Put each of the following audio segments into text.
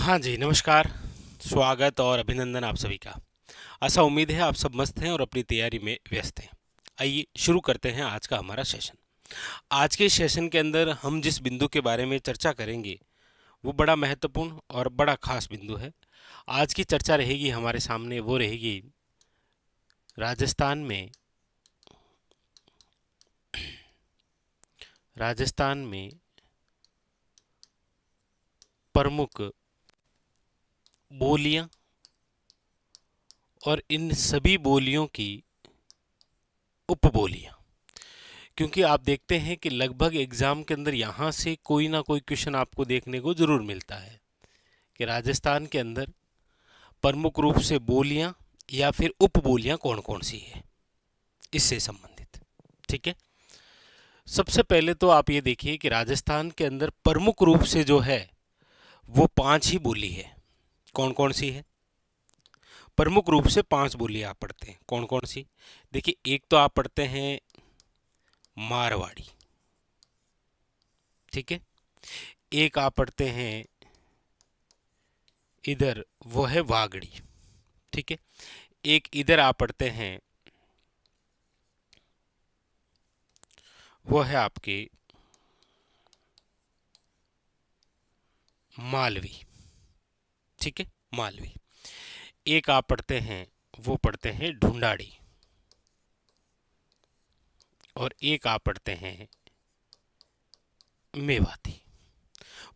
हाँ जी, नमस्कार, स्वागत और अभिनंदन आप सभी का। ऐसा उम्मीद है आप सब मस्त हैं और अपनी तैयारी में व्यस्त हैं। आइए शुरू करते हैं आज का हमारा सेशन। आज के सेशन के अंदर हम जिस बिंदु के बारे में चर्चा करेंगे वो बड़ा महत्वपूर्ण और बड़ा खास बिंदु है। आज की चर्चा रहेगी हमारे सामने, वो रहेगी राजस्थान में प्रमुख बोलियां और इन सभी बोलियों की उपबोलियां। क्योंकि आप देखते हैं कि लगभग एग्जाम के अंदर यहाँ से कोई ना कोई क्वेश्चन आपको देखने को जरूर मिलता है कि राजस्थान के अंदर प्रमुख रूप से बोलियां या फिर उपबोलियां कौन कौन सी है, इससे संबंधित। ठीक है, सबसे पहले तो आप ये देखिए कि राजस्थान के अंदर प्रमुख रूप से जो है वो 5 ही बोली है। कौन कौन सी है? प्रमुख रूप से 5 बोली आप पढ़ते हैं। कौन कौन सी? देखिए, एक तो आप पढ़ते हैं मारवाड़ी, ठीक है। एक आप पढ़ते हैं इधर, वो है वागड़ी, ठीक है। एक इधर आप पढ़ते हैं, वो है आपके मालवी, ठीक है, मालवी। एक आप पढ़ते हैं, वो पढ़ते हैं ढूंढाड़ी, और एक आप पढ़ते हैं मेवाती।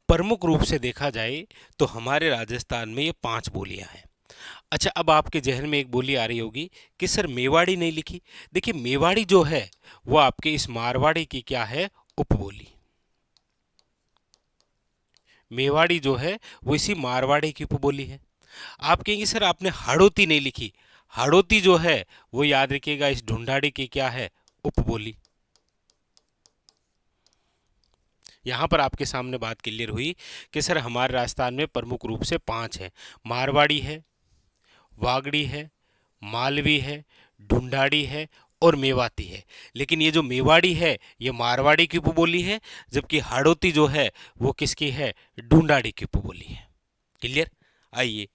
प्रमुख रूप से देखा जाए तो हमारे राजस्थान में ये 5 बोलियां हैं। अच्छा, अब आपके जहन में एक बोली आ रही होगी कि सर मेवाड़ी नहीं लिखी। देखिए, मेवाड़ी जो है वो आपके इस मारवाड़ी की क्या है? उपबोली। मेवाड़ी जो है वो इसी मारवाड़ी की उपबोली है। आप कहेंगे सर आपने हाड़ौती नहीं लिखी। हाड़ौती जो है वो याद रखिएगा इस ढूंढाड़ी की क्या है? उपबोली। यहां पर आपके सामने बात क्लियर हुई कि सर हमारे राजस्थान में प्रमुख रूप से 5 है। मारवाड़ी है, वागड़ी है, मालवी है, ढूंढाड़ी है और मेवाती है। लेकिन ये जो मेवाड़ी है ये मारवाड़ी की उपबोली है, जबकि हाड़ौती जो है वो किसकी है? ढूंढाड़ी की उपबोली है। क्लियर? आइए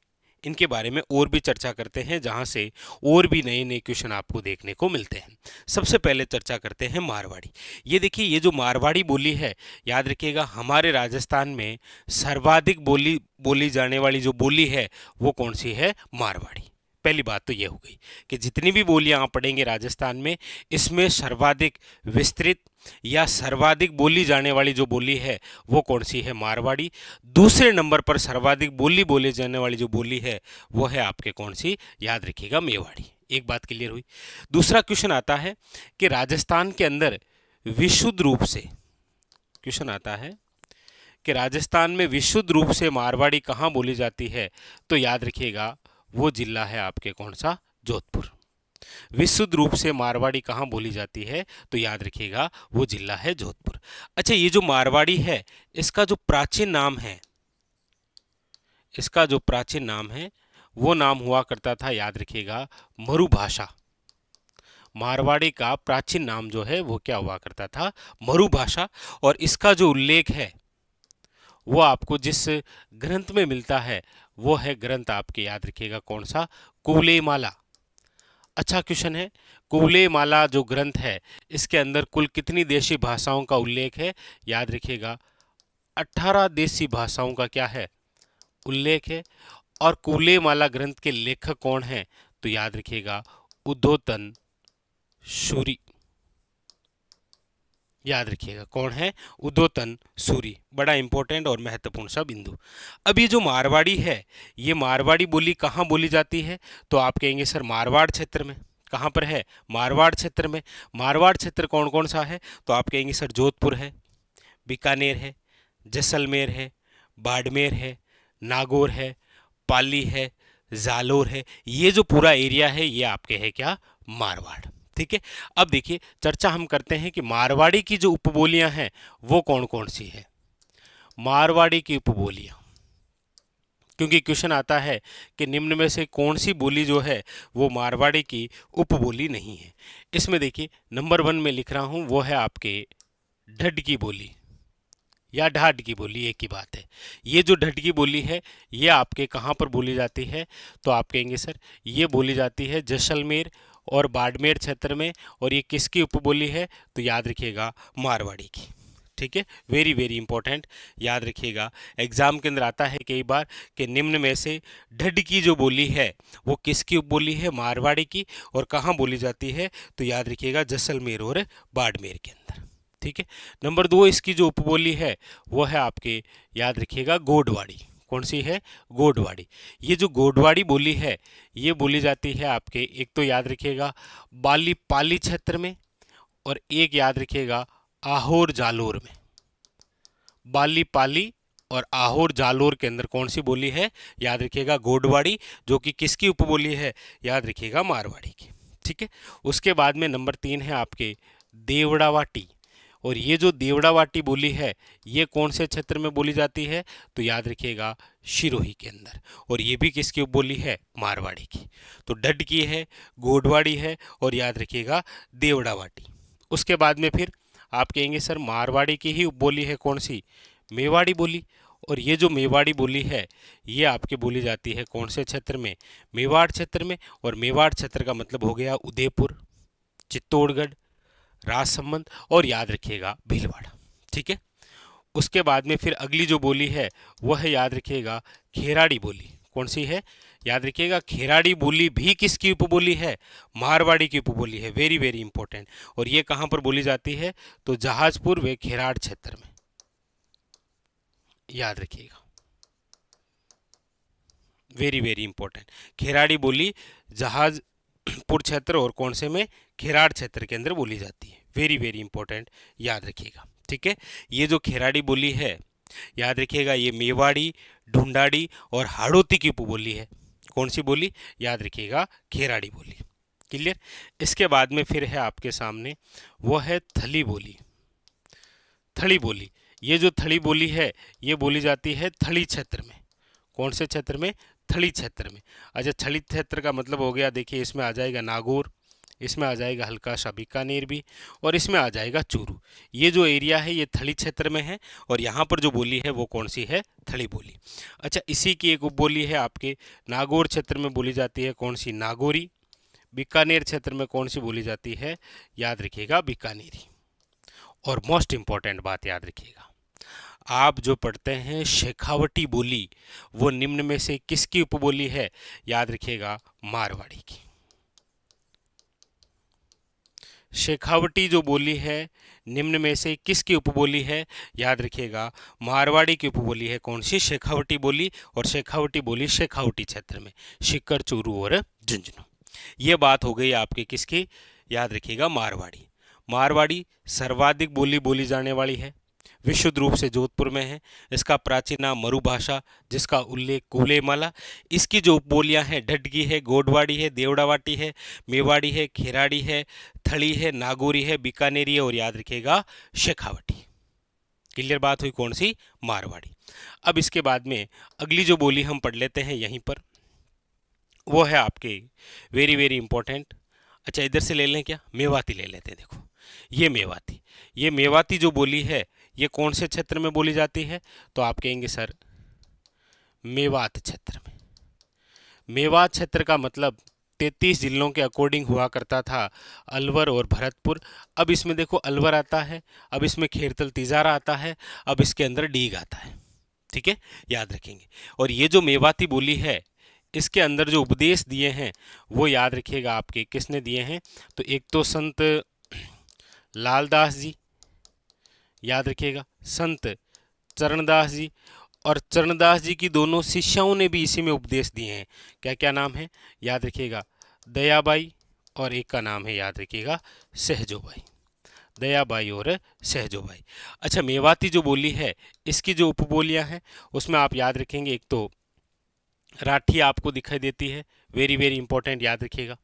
इनके बारे में और भी चर्चा करते हैं, जहां से और भी नए नए क्वेश्चन आपको देखने को मिलते हैं। सबसे पहले चर्चा करते हैं मारवाड़ी। ये देखिए, ये जो मारवाड़ी बोली है, याद रखिएगा हमारे राजस्थान में सर्वाधिक बोली जाने वाली जो बोली है वो कौन सी है? मारवाड़ी। पहली बात तो ये हो गई कि जितनी भी बोलियां आप पढ़ेंगे राजस्थान में, इसमें सर्वाधिक विस्तृत या सर्वाधिक बोली जाने वाली जो बोली है वो कौन सी है? मारवाड़ी। दूसरे नंबर पर सर्वाधिक बोली जाने वाली जो बोली है वो है आपके कौन सी? याद रखिएगा मेवाड़ी। एक बात क्लियर हुई। दूसरा क्वेश्चन आता है कि राजस्थान के अंदर विशुद्ध रूप से, क्वेश्चन आता है कि राजस्थान में विशुद्ध रूप से मारवाड़ी कहाँ बोली जाती है? तो याद रखिएगा वो जिला है आपके कौन सा? जोधपुर। विशुद्ध रूप से मारवाड़ी कहाँ बोली जाती है? तो याद रखिएगा वो जिला है जोधपुर। अच्छा, ये जो मारवाड़ी है इसका जो प्राचीन नाम है, इसका जो प्राचीन नाम है वो नाम हुआ करता था, याद रखिएगा, मरुभाषा। मारवाड़ी का प्राचीन नाम जो है वो क्या हुआ करता था? मरुभाषा। और इसका जो उल्लेख है वो आपको जिस ग्रंथ में मिलता है वो है ग्रंथ आपके, याद रखिएगा, कौन सा? कुवलयमाला। अच्छा क्वेश्चन है, कुवलयमाला जो ग्रंथ है इसके अंदर कुल कितनी देशी भाषाओं का उल्लेख है? याद रखिएगा 18 देशी भाषाओं का क्या है? उल्लेख है। और कुवलयमाला ग्रंथ के लेखक कौन है? तो याद रखिएगा उद्योतन सूरी। याद रखिएगा कौन है? उद्योतन सूरी। बड़ा इंपॉर्टेंट और महत्वपूर्ण सा बिंदु। अब ये जो मारवाड़ी है, ये मारवाड़ी बोली कहाँ बोली जाती है? तो आप कहेंगे सर मारवाड़ क्षेत्र में। कहाँ पर है? मारवाड़ क्षेत्र में। मारवाड़ क्षेत्र कौन कौन सा है? तो आप कहेंगे सर जोधपुर है, बीकानेर है, जैसलमेर है, बाड़मेर है, नागौर है, पाली है, जालोर है। ये जो पूरा एरिया है ये आपके है क्या? मारवाड़। ठीक है, अब देखिए चर्चा हम करते हैं कि मारवाड़ी की जो उपबोलियां हैं वो कौन कौन सी है। मारवाड़ी की उपबोलियां, क्योंकि क्वेश्चन आता है कि निम्न में से कौन सी बोली जो है वो मारवाड़ी की उपबोली नहीं है। इसमें देखिए नंबर 1 में लिख रहा हूं, वो है आपके ढड्ड की बोली। या ढाढकी बोली, एक ही बात है। ये जो ढटकी बोली है ये आपके कहाँ पर बोली जाती है, तो आप कहेंगे सर ये बोली जाती है जैसलमेर और बाड़मेर क्षेत्र में, और ये किसकी उपबोली है, तो याद रखिएगा मारवाड़ी की। ठीक है, वेरी वेरी इंपॉर्टेंट, याद रखिएगा। एग्जाम के अंदर आता है कई बार कि निम्न में से ढड्डकी जो बोली है वो किसकी उपबोली है, मारवाड़ी की, और कहाँ बोली जाती है, तो याद रखिएगा जैसलमेर और बाड़मेर के अंदर। ठीक है। नंबर 2 इसकी जो उपबोली है वो है आपके, याद रखिएगा गोडवाड़ी। कौन सी है, गोडवाड़ी। ये जो गोडवाड़ी बोली है ये बोली जाती है आपके, एक तो याद रखिएगा बाली पाली क्षेत्र में, और एक याद रखिएगा आहोर जालोर में। बाली पाली और आहोर जालोर के अंदर कौन सी बोली है, याद रखिएगा गोडवाड़ी, जो कि किसकी उपबोली है, याद रखिएगा मारवाड़ी की। ठीक है। उसके बाद में नंबर 3 है आपके देवड़ावाटी, और ये जो देवड़ावाटी बोली है ये कौन से क्षेत्र में बोली जाती है, तो याद रखिएगा सिरोही के अंदर, और ये भी किसकी उपबोली है, मारवाड़ी की। तो डड की है, गोडवाड़ी है, और याद रखिएगा देवड़ावाटी। उसके बाद में फिर आप कहेंगे सर मारवाड़ी की ही उपबोली है कौन सी, मेवाड़ी बोली, और ये जो मेवाड़ी बोली है ये आपकी बोली जाती है कौन से क्षेत्र में, मेवाड़ क्षेत्र में, और मेवाड़ क्षेत्र का मतलब हो गया उदयपुर, चित्तौड़गढ़, राजसमंद, और याद रखिएगा भीलवाड़ा। ठीक है। उसके बाद में फिर अगली जो बोली है वह है, याद रखिएगा खेराड़ी बोली। कौन सी है, याद रखिएगा खेराड़ी बोली भी किसकी उपबोली है, मारवाड़ी की उपबोली है, वेरी वेरी इंपॉर्टेंट। और ये कहाँ पर बोली जाती है, तो जहाजपुर व खेराड़ क्षेत्र में, याद रखिएगा, वेरी वेरी इंपॉर्टेंट। खेराड़ी बोली जहाजपुर क्षेत्र और कौन से में, खेराड़ क्षेत्र के अंदर बोली जाती है, वेरी वेरी इंपॉर्टेंट, याद रखिएगा। ठीक है। ये जो खेराड़ी बोली है याद रखिएगा ये मेवाड़ी, ढूंढाड़ी और हाड़ौती की उपबोली है। कौन सी बोली, याद रखिएगा खेराड़ी बोली। क्लियर। इसके बाद में फिर है आपके सामने वो है थली बोली, थली बोली। ये जो थली बोली है ये बोली जाती है थली क्षेत्र में। कौन से क्षेत्र में, थली क्षेत्र में। अच्छा, थली क्षेत्र का मतलब हो गया, देखिए इसमें आ जाएगा नागौर, इसमें आ जाएगा हल्का सा बीकानेर भी, और इसमें आ जाएगा चूरू। ये जो एरिया है ये थली क्षेत्र में है, और यहाँ पर जो बोली है वो कौन सी है, थली बोली। अच्छा, इसी की एक उपबोली है आपके नागौर क्षेत्र में बोली जाती है कौन सी, नागौरी। बीकानेर क्षेत्र में कौन सी बोली जाती है, याद रखिएगा बीकानेरी। और मोस्ट इंपॉर्टेंट बात याद रखिएगा, आप जो पढ़ते हैं शेखावटी बोली वो निम्न में से किसकी उपबोली है, याद रखिएगा मारवाड़ी की। शेखावटी जो बोली है निम्न में से किसकी उपबोली है, याद रखिएगा मारवाड़ी की उपबोली है। कौन सी, शेखावटी बोली। और शेखावटी बोली शेखावटी क्षेत्र में, सीकर, चूरू और झुंझुनू। ये बात हो गई आपके किसकी, याद रखिएगा मारवाड़ी। मारवाड़ी सर्वाधिक बोली जाने वाली है, विशुद्ध रूप से जोधपुर में है। इसका प्राचीन नाम मरुभाषा, जिसका उल्लेख कुलेमाला। इसकी जो उपबोलियां हैं ढड्डगी है, गोडवाड़ी है, देवड़ावाटी है, मेवाड़ी है, खेराड़ी है, थली है, नागौरी है, बीकानेरी है, और याद रखिएगा शेखावटी। क्लियर बात हुई, कौन सी, मारवाड़ी। अब इसके बाद में अगली जो बोली हम पढ़ लेते हैं यहीं पर, वो है आपके वेरी वेरी इंपॉर्टेंट। अच्छा, इधर से ले लें क्या, मेवाती ले लेते हैं। देखो ये मेवाती, ये मेवाती जो बोली है ये कौन से क्षेत्र में बोली जाती है, तो आप कहेंगे सर मेवात क्षेत्र में। मेवात क्षेत्र का मतलब 33 जिलों के अकॉर्डिंग हुआ करता था अलवर और भरतपुर। अब इसमें देखो अलवर आता है, अब इसमें खेरतल तिजारा आता है, अब इसके अंदर डीग आता है। ठीक है, याद रखेंगे। और ये जो मेवाती बोली है इसके अंदर जो उपदेश दिए हैं वो याद रखिएगा आपके किसने दिए हैं, तो एक तो संत लालदास जी, याद रखिएगा संत चरणदास जी, और चरणदास जी की दोनों शिष्याओं ने भी इसी में उपदेश दिए हैं। क्या क्या नाम है, याद रखिएगा दयाबाई, और एक का नाम है याद रखिएगा सहजोबाई। दयाबाई और सहजोबाई। अच्छा, मेवाती जो बोली है इसकी जो उपबोलियां हैं उसमें आप याद रखेंगे, एक तो राठी आपको दिखाई देती है, वेरी वेरी इंपॉर्टेंट, याद रखिएगा।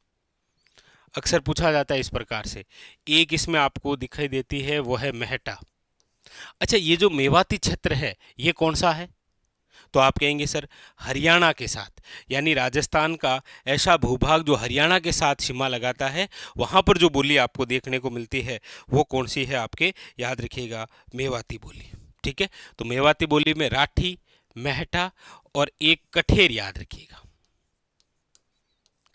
अक्सर पूछा जाता है इस प्रकार से। एक इसमें आपको दिखाई देती है वो है मेहटा। अच्छा, ये जो मेवाती क्षेत्र है ये कौन सा है, तो आप कहेंगे सर हरियाणा के साथ, यानी राजस्थान का ऐसा भूभाग जो हरियाणा के साथ सीमा लगाता है, वहाँ पर जो बोली आपको देखने को मिलती है वो कौन सी है आपके, याद रखिएगा मेवाती बोली। ठीक है, तो मेवाती बोली में राठी, मेहटा और एक कठेर याद रखिएगा।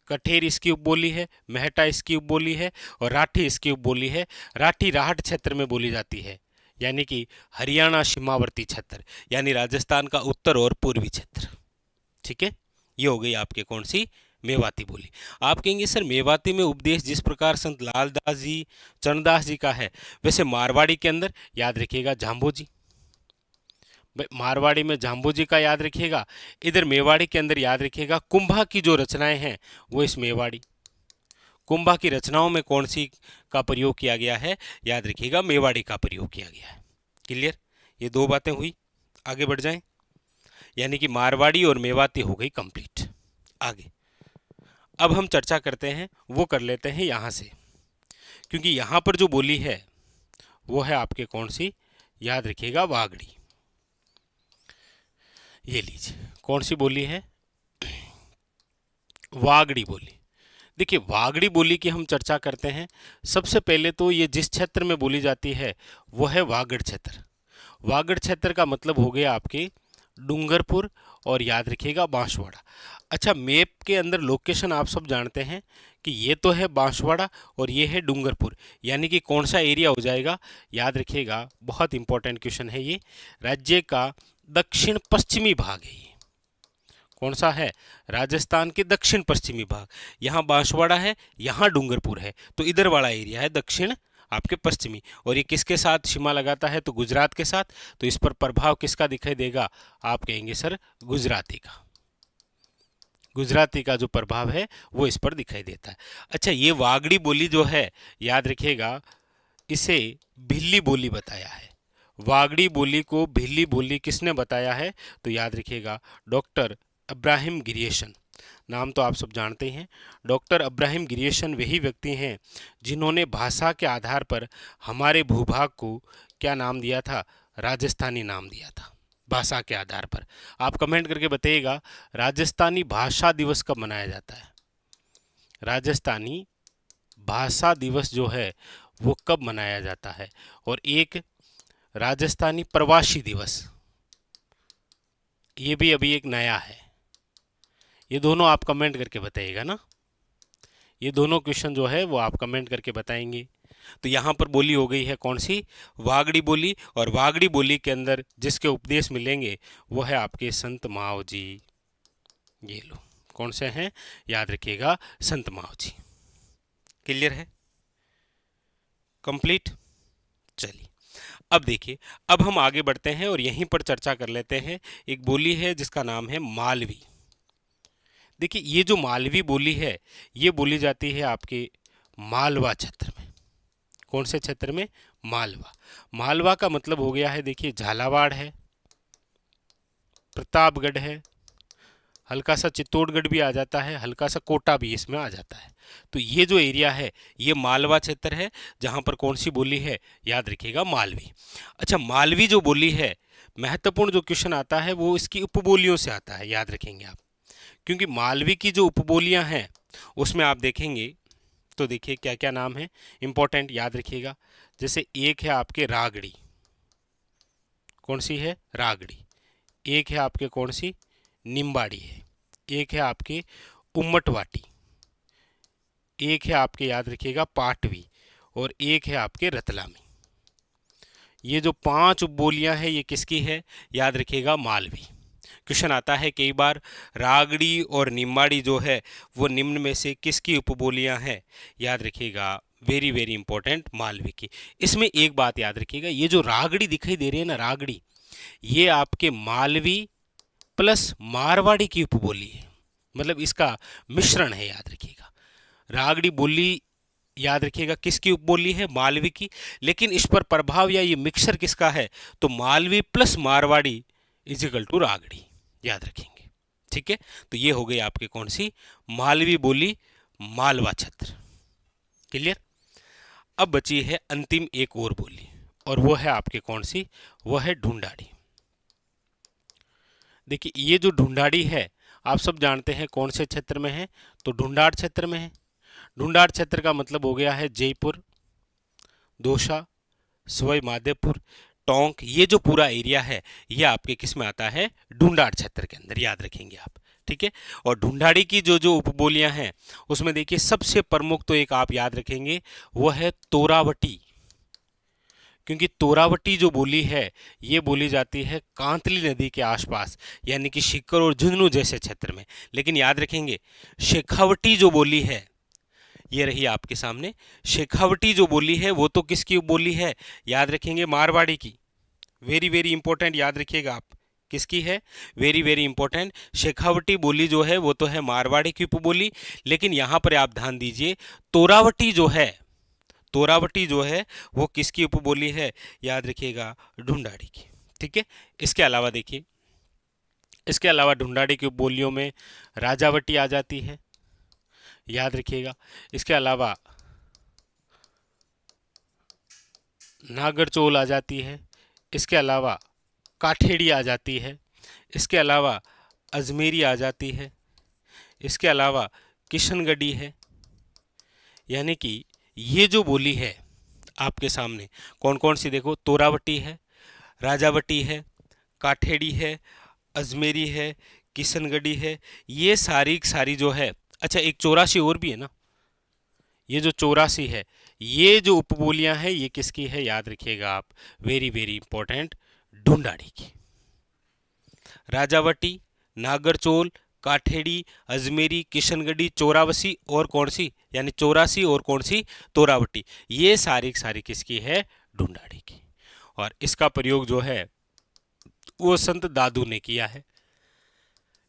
कठेर इसकी उपबोली है, मेहटा इसकी उपबोली है और राठी इसकी उपबोली है। राठी राहट क्षेत्र में बोली जाती है, यानी कि हरियाणा सीमावर्ती क्षेत्र, यानी राजस्थान का उत्तर और पूर्वी क्षेत्र। ठीक है, ये हो गई आपके कौन सी मेवाती बोली। आप कहेंगे सर मेवाती में उपदेश जिस प्रकार संत लालदास जी, चरणदास जी का है, वैसे मारवाड़ी के अंदर याद रखिएगा जाम्बो जी। मारवाड़ी में जाम्बू जी का याद रखिएगा, इधर मेवाड़ी के अंदर याद रखिएगा कुंभा की जो रचनाएं हैं वो इस मेवाड़ी। कुंभा की रचनाओं में कौन सी का प्रयोग किया गया है, याद रखिएगा मेवाड़ी का प्रयोग किया गया है। क्लियर, ये दो बातें हुई, आगे बढ़ जाएं। यानी कि मारवाड़ी और मेवाती हो गई कंप्लीट। आगे अब हम चर्चा करते हैं, वो कर लेते हैं यहाँ से, क्योंकि यहाँ पर जो बोली है वो है आपके कौन सी, याद रखिएगा वागड़ी। ये लीजिए कौन सी बोली है, वागड़ी बोली। देखिए वागड़ी बोली की हम चर्चा करते हैं। सबसे पहले तो ये जिस क्षेत्र में बोली जाती है वो है वागड़ क्षेत्र। वागड़ क्षेत्र का मतलब हो गया आपके डूंगरपुर और याद रखिएगा बांसवाड़ा। अच्छा, मैप के अंदर लोकेशन आप सब जानते हैं कि ये तो है बांसवाड़ा और ये है डूंगरपुर, यानी कि कौन सा एरिया हो जाएगा, याद रखिएगा, बहुत इंपॉर्टेंट क्वेश्चन है ये। राज्य का दक्षिण पश्चिमी भाग है ये। कौन सा है, राजस्थान के दक्षिण पश्चिमी भाग। यहाँ बांसवाड़ा है, यहाँ डूंगरपुर है, तो इधर वाला एरिया है दक्षिण आपके पश्चिमी। और ये किसके साथ सीमा लगाता है, तो गुजरात के साथ। तो इस पर प्रभाव किसका दिखाई देगा, आप कहेंगे सर गुजराती का। गुजराती का जो प्रभाव है वो इस पर दिखाई देता है। अच्छा, ये वागड़ी बोली जो है, याद रखिएगा, इसे भिल्ली बोली बताया है। वागड़ी बोली को भिल्ली बोली किसने बताया है, तो याद रखिएगा डॉक्टर अब्राहिम गिरियसन। नाम तो आप सब जानते हैं। डॉक्टर अब्राहिम गिरियसन वही व्यक्ति हैं जिन्होंने भाषा के आधार पर हमारे भूभाग को क्या नाम दिया था, राजस्थानी नाम दिया था। भाषा के आधार पर आप कमेंट करके बताइएगा राजस्थानी भाषा दिवस कब मनाया जाता है। राजस्थानी भाषा दिवस जो है वो कब मनाया जाता है। और एक राजस्थानी प्रवासी दिवस, ये भी अभी एक नया है। ये दोनों आप कमेंट करके बताइएगा ना, ये दोनों क्वेश्चन जो है वो आप कमेंट करके बताएंगे। तो यहाँ पर बोली हो गई है कौन सी, वागड़ी बोली। और वागड़ी बोली के अंदर जिसके उपदेश मिलेंगे वो है आपके संत माव जी। ये लो कौन से हैं, याद रखिएगा संत माव जी। क्लियर है, कंप्लीट। चलिए अब देखिए, अब हम आगे बढ़ते हैं और यहीं पर चर्चा कर लेते हैं। एक बोली है जिसका नाम है मालवी। देखिए ये जो मालवी बोली है ये बोली जाती है आपके मालवा क्षेत्र में। कौन से क्षेत्र में, मालवा। मालवा का मतलब हो गया है, देखिए झालावाड़ है, प्रतापगढ़ है, हल्का सा चित्तौड़गढ़ भी आ जाता है, हल्का सा कोटा भी इसमें आ जाता है। तो ये जो एरिया है ये मालवा क्षेत्र है, जहाँ पर कौन सी बोली है, याद रखिएगा मालवी। अच्छा, मालवी जो बोली है, महत्वपूर्ण जो क्वेश्चन आता है वो इसकी उपबोलियों से आता है, याद रखेंगे आप। क्योंकि मालवी की जो उपबोलियाँ हैं उसमें आप देखेंगे तो देखिए क्या क्या नाम है इंपॉर्टेंट, याद रखिएगा। जैसे एक है आपके रागड़ी, कौन सी है, रागड़ी। एक है आपके कौन सी, निम्बाड़ी है। एक है आपके उम्मटवाटी। एक है आपके याद रखिएगा पाटवी। और एक है आपके रतलामी। ये जो 5 उपबोलियां हैं ये किसकी है, याद रखिएगा मालवी। क्वेश्चन आता है कई बार, रागड़ी और निम्बाड़ी जो है वो निम्न में से किसकी उपबोलियां हैं, याद रखिएगा वेरी वेरी इंपॉर्टेंट, मालवी की। इसमें एक बात याद रखिएगा, ये जो रागड़ी दिखाई दे रही है ना, रागड़ी, ये आपके मालवी प्लस मारवाड़ी की उपबोली है, मतलब इसका मिश्रण है, याद रखिएगा। रागड़ी बोली याद रखिएगा किसकी उपबोली है, मालवी की। लेकिन इस पर प्रभाव या ये मिक्सर किसका है, तो Malvi plus Marwari equal to Ragdi, याद रखेंगे। ठीक है, तो ये हो गई आपके कौन सी, मालवी बोली, मालवा क्षेत्र। क्लियर। अब बची है अंतिम एक और बोली और वो है आपके कौन सी, वो है ढूंढाड़ी। देखिए ये जो ढूंढाड़ी है आप सब जानते हैं कौन से क्षेत्र में है, तो ढूंढाड़ क्षेत्र में है। ढूंढाड़ क्षेत्र का मतलब हो गया है जयपुर, दौसा, सवाई माधोपुर, टोंक, ये जो पूरा एरिया है ये आपके किस में आता है, ढूंढाड़ क्षेत्र के अंदर, याद रखेंगे आप, ठीक है। और ढूंढाड़ी की जो जो उपबोलियां हैं उसमें देखिए सबसे प्रमुख तो एक आप याद रखेंगे वो है तोरावटी, क्योंकि तोरावटी जो बोली है ये बोली जाती है कांतली नदी के आसपास, यानी कि सीकर और झुंझुनू जैसे क्षेत्र में। लेकिन याद रखेंगे शेखावटी जो बोली है ये रही आपके सामने, शेखावटी जो बोली है वो तो किसकी बोली है, याद रखेंगे मारवाड़ी की। वेरी वेरी इंपॉर्टेंट, याद रखिएगा आप, किसकी है, वेरी वेरी इंपॉर्टेंट। शेखावटी बोली जो है वो तो है मारवाड़ी की उपबोली, लेकिन यहां पर आप ध्यान दीजिए तोरावटी जो है, तोरावटी जो है वो किसकी उपबोली है, याद रखिएगा ढूंढाड़ी की, ठीक है। इसके अलावा देखिए, इसके अलावा ढूंढाड़ी की उपबोलियों में राजावटी आ जाती है, याद रखिएगा। इसके अलावा नागरचोल आ जाती है, इसके अलावा काठेड़ी आ जाती है, इसके अलावा अजमेरी आ जाती है, इसके अलावा किशनगढ़ी है। यानी कि ये जो बोली है आपके सामने कौन कौन सी, देखो तोरावटी है, राजावटी है, काठेड़ी है, अजमेरी है, किशनगढ़ी है, ये सारी जो है। अच्छा एक 84 और भी है ना, ये जो 84 है ये जो उपबोलियां हैं ये किसकी है, याद रखिएगा आप, वेरी वेरी इंपॉर्टेंट, ढूंढाड़ी की। राजावटी, नागरचोल, काठेड़ी, अजमेरी, किशनगढ़ी, चौरासी और कौन सी, यानी 84 और कौन सी, तोरावटी, ये सारी किसकी है, ढूंढाड़ी की। और इसका प्रयोग जो है वो संत दादू ने किया है,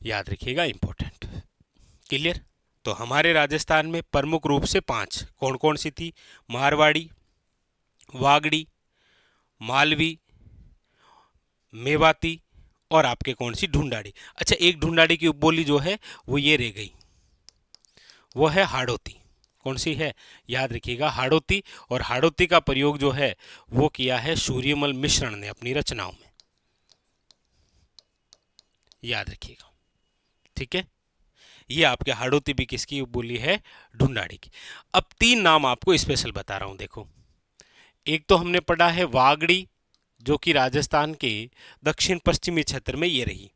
याद रखिएगा, इंपॉर्टेंट, क्लियर। तो हमारे राजस्थान में प्रमुख रूप से 5 कौन कौन सी थी, मारवाड़ी, वागड़ी, मालवी, मेवाती और आपके कौन सी, ढूंढाड़ी। अच्छा एक ढूंढाड़ी की उपबोली जो है वो ये रह गई, वो है हाड़ौती। कौन सी है, याद रखिएगा हाड़ौती। और हाड़ौती का प्रयोग जो है वो किया है सूर्यमल मिश्रण ने अपनी रचनाओं में, याद रखिएगा, ठीक है। ये आपके हाड़ौती भी किसकी उपबोली है, ढूंढाड़ी की। अब 3 नाम आपको स्पेशल बता रहा हूं, देखो एक तो हमने पढ़ा है वागड़ी जो कि राजस्थान के दक्षिण पश्चिमी क्षेत्र में ये रही,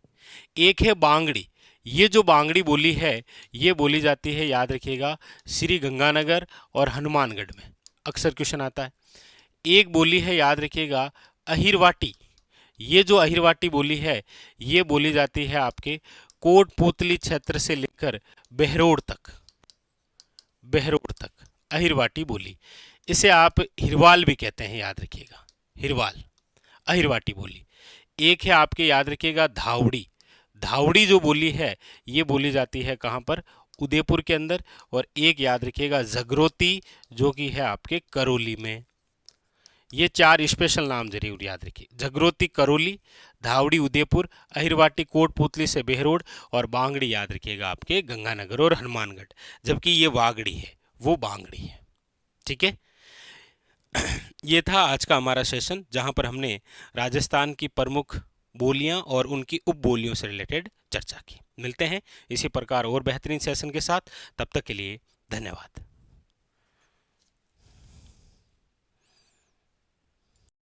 एक है बांगड़ी, ये जो बांगड़ी बोली है ये बोली जाती है, याद रखिएगा, श्री गंगानगर और हनुमानगढ़ में, अक्सर क्वेश्चन आता है। एक बोली है, याद रखिएगा, अहिरवाटी, ये जो अहिरवाटी बोली है ये बोली जाती है आपके कोटपुतली क्षेत्र से लेकर बहरोड तक, बहरोड तक अहिरवाटी बोली। इसे आप हिरवाल भी कहते हैं, याद रखिएगा, हिरवाल, अहिरवाटी बोली। एक है आपके, याद रखिएगा, धावड़ी, धावड़ी जो बोली है ये बोली जाती है कहाँ पर, उदयपुर के अंदर। और एक याद रखिएगा जगरोती जो कि है आपके करौली में। ये 4 स्पेशल नाम जरूर याद रखिए, जगरोती करौली, धावड़ी उदयपुर, अहिरवाटी कोटपुतली से बहरोड और बांगड़ी याद रखिएगा आपके गंगानगर और हनुमानगढ़, जबकि ये वागड़ी है वो बांगड़ी है, ठीक है। ये था आज का हमारा सेशन जहां पर हमने राजस्थान की प्रमुख बोलियां और उनकी उपबोलियों से रिलेटेड चर्चा की। मिलते हैं इसी प्रकार और बेहतरीन सेशन के साथ, तब तक के लिए धन्यवाद।